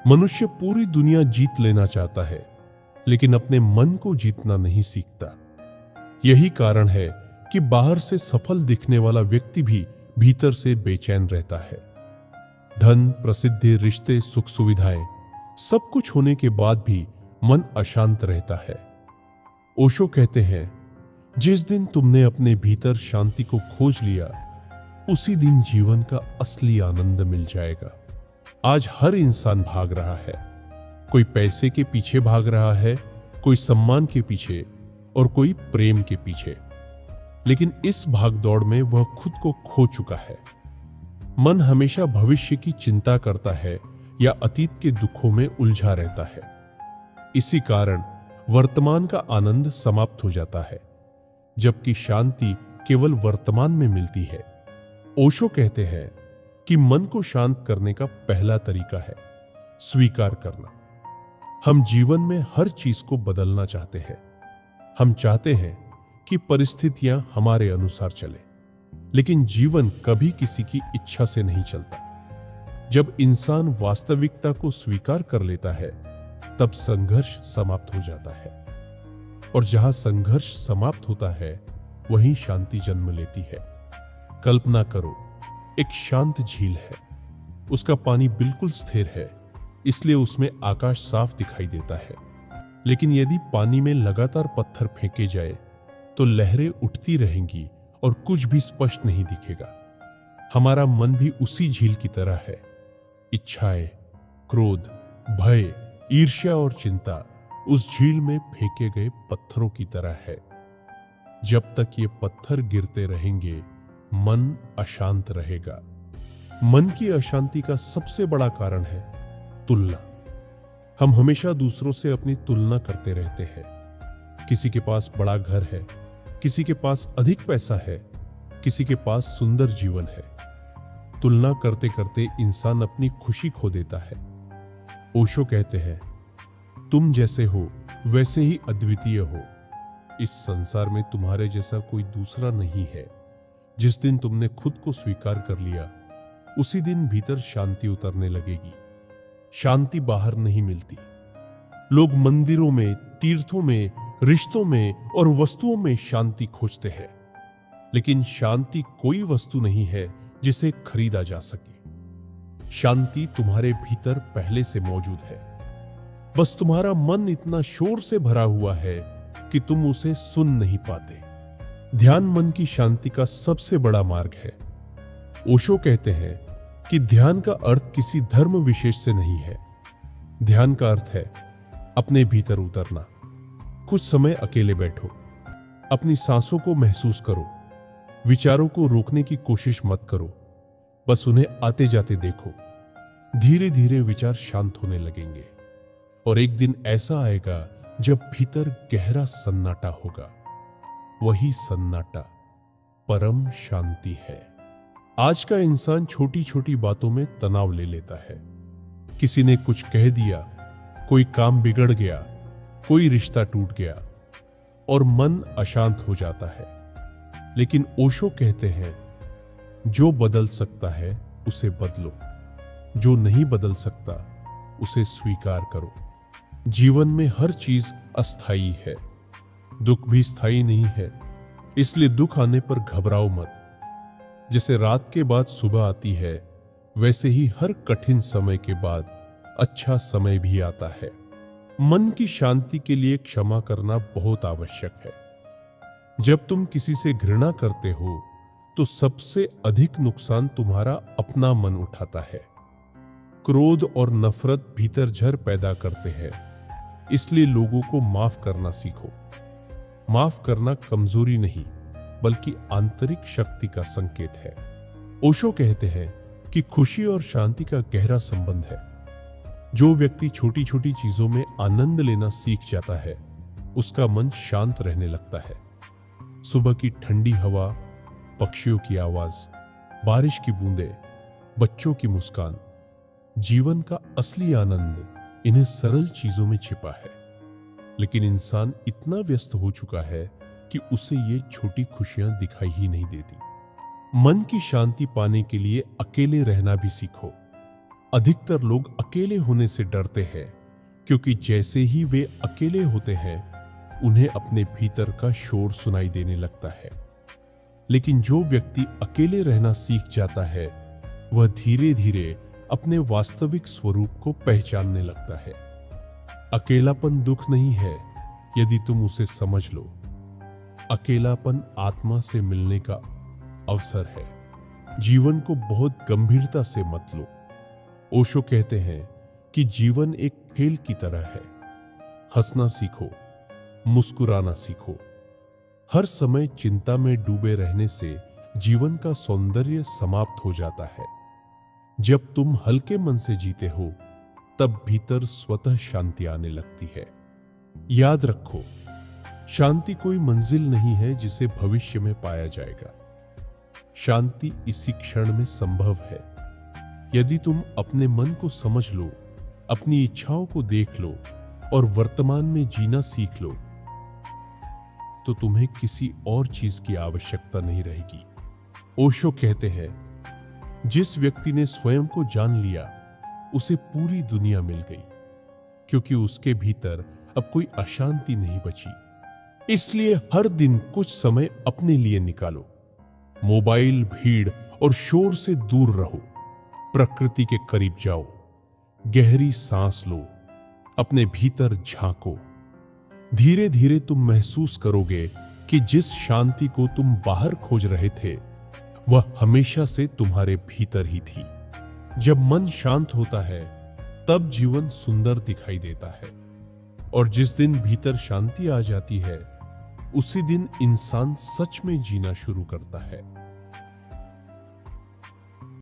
मनुष्य पूरी दुनिया जीत लेना चाहता है, लेकिन अपने मन को जीतना नहीं सीखता। यही कारण है कि बाहर से सफल दिखने वाला व्यक्ति भी भीतर से बेचैन रहता है। धन, प्रसिद्धि, रिश्ते, सुख सुविधाएं सब कुछ होने के बाद भी मन अशांत रहता है। ओशो कहते हैं, जिस दिन तुमने अपने भीतर शांति को खोज लिया, उसी दिन जीवन का असली आनंद मिल जाएगा। आज हर इंसान भाग रहा है। कोई पैसे के पीछे भाग रहा है, कोई सम्मान के पीछे और कोई प्रेम के पीछे। लेकिन इस भागदौड़ में वह खुद को खो चुका है। मन हमेशा भविष्य की चिंता करता है या अतीत के दुखों में उलझा रहता है। इसी कारण वर्तमान का आनंद समाप्त हो जाता है, जबकि शांति केवल वर्तमान में मिलती है। ओशो कहते हैं कि मन को शांत करने का पहला तरीका है स्वीकार करना। हम जीवन में हर चीज को बदलना चाहते हैं। हम चाहते हैं कि परिस्थितियां हमारे अनुसार चले, लेकिन जीवन कभी किसी की इच्छा से नहीं चलता। जब इंसान वास्तविकता को स्वीकार कर लेता है, तब संघर्ष समाप्त हो जाता है। और जहां संघर्ष समाप्त होता है, वहीं शांति जन्म लेती है। कल्पना करो, एक शांत झील है। उसका पानी बिल्कुल स्थिर है, इसलिए उसमें आकाश साफ दिखाई देता है। लेकिन यदि पानी में लगातार पत्थर फेंके जाए, तो लहरें उठती रहेंगी और कुछ भी स्पष्ट नहीं दिखेगा। हमारा मन भी उसी झील की तरह है। इच्छाएं, क्रोध, भय, ईर्ष्या और चिंता उस झील में फेंके गए पत्थरों की तरह है। जब तक ये पत्थर गिरते रहेंगे, मन अशांत रहेगा। मन की अशांति का सबसे बड़ा कारण है तुलना। हम हमेशा दूसरों से अपनी तुलना करते रहते हैं। किसी के पास बड़ा घर है, किसी के पास अधिक पैसा है, किसी के पास सुंदर जीवन है। तुलना करते करते इंसान अपनी खुशी खो देता है। ओशो कहते हैं, तुम जैसे हो वैसे ही अद्वितीय हो। इस संसार में तुम्हारे जैसा कोई दूसरा नहीं है। जिस दिन तुमने खुद को स्वीकार कर लिया, उसी दिन भीतर शांति उतरने लगेगी। शांति बाहर नहीं मिलती। लोग मंदिरों में, तीर्थों में, रिश्तों में और वस्तुओं में शांति खोजते हैं, लेकिन शांति कोई वस्तु नहीं है जिसे खरीदा जा सके। शांति तुम्हारे भीतर पहले से मौजूद है। बस तुम्हारा मन इतना शोर से भरा हुआ है कि तुम उसे सुन नहीं पाते। ध्यान मन की शांति का सबसे बड़ा मार्ग है। ओशो कहते हैं कि ध्यान का अर्थ किसी धर्म विशेष से नहीं है। ध्यान का अर्थ है अपने भीतर उतरना। कुछ समय अकेले बैठो, अपनी सांसों को महसूस करो। विचारों को रोकने की कोशिश मत करो, बस उन्हें आते जाते देखो। धीरे धीरे विचार शांत होने लगेंगे और एक दिन ऐसा आएगा जब भीतर गहरा सन्नाटा होगा। वही सन्नाटा परम शांति है। आज का इंसान छोटी छोटी बातों में तनाव ले लेता है। किसी ने कुछ कह दिया, कोई काम बिगड़ गया, कोई रिश्ता टूट गया और मन अशांत हो जाता है। लेकिन ओशो कहते हैं, जो बदल सकता है उसे बदलो, जो नहीं बदल सकता उसे स्वीकार करो। जीवन में हर चीज अस्थायी है, दुख भी स्थायी नहीं है, इसलिए दुख आने पर घबराओ मत। जैसे रात के बाद सुबह आती है, वैसे ही हर कठिन समय के बाद अच्छा समय भी आता है। मन की शांति के लिए क्षमा करना बहुत आवश्यक है। जब तुम किसी से घृणा करते हो, तो सबसे अधिक नुकसान तुम्हारा अपना मन उठाता है। क्रोध और नफरत भीतर जहर पैदा करते हैं, इसलिए लोगों को माफ करना सीखो। माफ करना कमजोरी नहीं, बल्कि आंतरिक शक्ति का संकेत है। ओशो कहते हैं कि खुशी और शांति का गहरा संबंध है। जो व्यक्ति छोटी छोटी चीजों में आनंद लेना सीख जाता है, उसका मन शांत रहने लगता है। सुबह की ठंडी हवा, पक्षियों की आवाज, बारिश की बूंदें, बच्चों की मुस्कान, जीवन का असली आनंद इन्हें सरल चीजों में छिपा है। लेकिन इंसान इतना व्यस्त हो चुका है कि उसे ये छोटी खुशियां दिखाई ही नहीं देती। मन की शांति पाने के लिए अकेले रहना भी सीखो। अधिकतर लोग अकेले होने से डरते हैं, क्योंकि जैसे ही वे अकेले होते हैं उन्हें अपने भीतर का शोर सुनाई देने लगता है। लेकिन जो व्यक्ति अकेले रहना सीख जाता है वह धीरे धीरे अपने वास्तविक स्वरूप को पहचानने लगता है। अकेलापन दुख नहीं है यदि तुम उसे समझ लो। अकेलापन आत्मा से मिलने का अवसर है। जीवन को बहुत गंभीरता से मत लो। ओशो कहते हैं कि जीवन एक खेल की तरह है। हंसना सीखो, मुस्कुराना सीखो। हर समय चिंता में डूबे रहने से जीवन का सौंदर्य समाप्त हो जाता है। जब तुम हल्के मन से जीते हो तब भीतर स्वतः शांति आने लगती है। याद रखो, शांति कोई मंजिल नहीं है जिसे भविष्य में पाया जाएगा। शांति इसी क्षण में संभव है। यदि तुम अपने मन को समझ लो, अपनी इच्छाओं को देख लो और वर्तमान में जीना सीख लो, तो तुम्हें किसी और चीज की आवश्यकता नहीं रहेगी। ओशो कहते हैं, जिस व्यक्ति ने स्वयं को जान लिया उसे पूरी दुनिया मिल गई, क्योंकि उसके भीतर अब कोई अशांति नहीं बची। इसलिए हर दिन कुछ समय अपने लिए निकालो। मोबाइल, भीड़ और शोर से दूर रहो। प्रकृति के करीब जाओ, गहरी सांस लो, अपने भीतर झांको। धीरे धीरे तुम महसूस करोगे कि जिस शांति को तुम बाहर खोज रहे थे वह हमेशा से तुम्हारे भीतर ही थी। जब मन शांत होता है तब जीवन सुंदर दिखाई देता है, और जिस दिन भीतर शांति आ जाती है उसी दिन इंसान सच में जीना शुरू करता है।